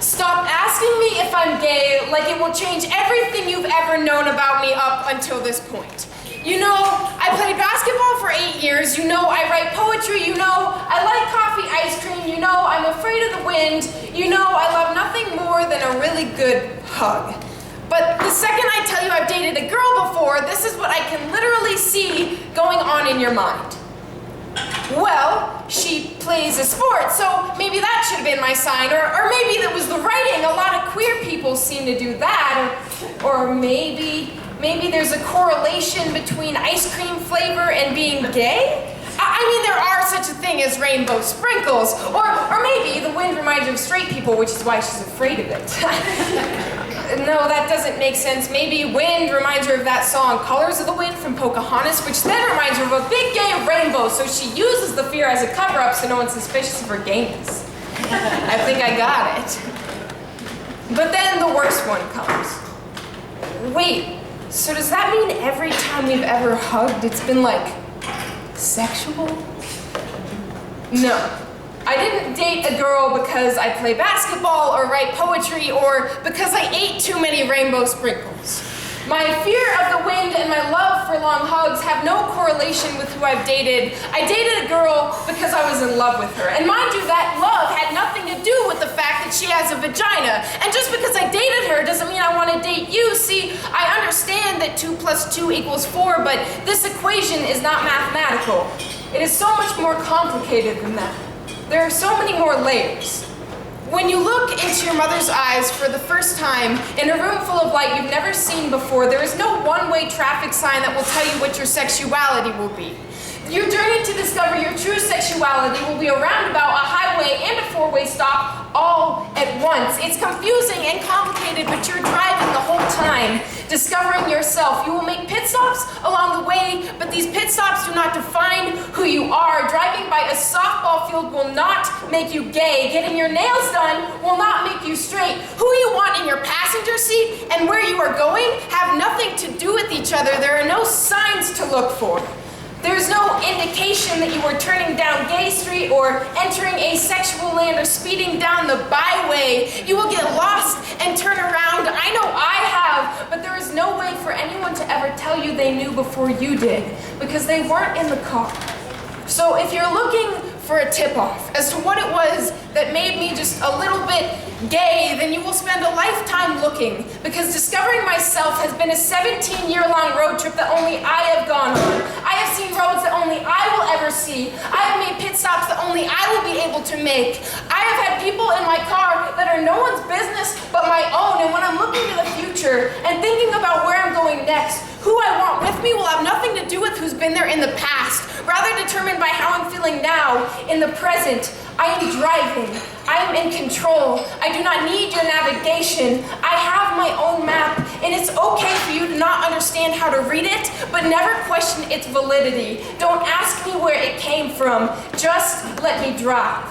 Stop asking me if I'm gay like it will change everything you've ever known about me up until this point. You know, I played basketball for 8 years. You know, I write poetry. You know, I like coffee ice cream. You know, I'm afraid of the wind. You know, I love nothing more than a really good hug. But the second I tell you I've dated a girl before, this is what I can literally see going on in your mind. Well, she plays a sport, so maybe that should have been my sign, or maybe that was the writing. A lot of queer people seem to do that, or maybe there's a correlation between ice cream flavor and being gay? I mean, there are such a thing as rainbow sprinkles, or maybe the wind reminds her of straight people, which is why she's afraid of it. No, that doesn't make sense. Maybe wind reminds her of that song, Colors of the Wind from Pocahontas, which then reminds her of a big gay rainbow, so she uses the fear as a cover-up so no one's suspicious of her gayness. I think I got it. But then the worst one comes. Wait, so does that mean every time we've ever hugged, it's been like, sexual? No. I didn't date a girl because I play basketball or write poetry or because I ate too many rainbow sprinkles. My fear of the wind and my love for long hugs have no correlation with who I've dated. I dated a girl because I was in love with her. And mind you, that love had nothing to do with the fact that she has a vagina. And just because I dated her doesn't mean I want to date you. See, I understand that 2 + 2 = 4, but this equation is not mathematical. It is so much more complicated than that. There are so many more layers. When you look into your mother's eyes for the first time in a room full of light you've never seen before, there is no one-way traffic sign that will tell you what your sexuality will be. Your journey to discover your true sexuality will be a roundabout, a highway, and a 4-way stop all at once. It's confusing and complicated, but you're driving the whole time, discovering yourself. You will make pit stops along the way, but these pit stops do not define who you are. Driving by a softball field will not make you gay. Getting your nails done will not make you straight. Who you want in your passenger seat and where you are going have nothing to do with each other. There are no signs to look for. There's no indication that you were turning down Gay Street or entering asexual land or speeding down the byway. You will get lost and turn around. I know I have, but there is no way for anyone to ever tell you they knew before you did, because they weren't in the car. So if you're looking for a tip-off as to what it was that made me just a little bit gay, then you will spend a lifetime looking, because discovering myself has been a 17-year-long road trip that only I have gone on. I have seen roads that only I will ever see. I have made pit stops that only I will be able to make. I have had people in my car that are no one's business but my own, and when I'm looking to the future and thinking about where I'm going next, who I want with me will have nothing to do with who's been there in the past, rather determined by how I'm feeling now, in the present. I am driving. I am in control. I do not need your navigation. I have my own map, and it's okay for you to not understand how to read it, but never question its validity. Don't ask me where it came from. Just let me drive.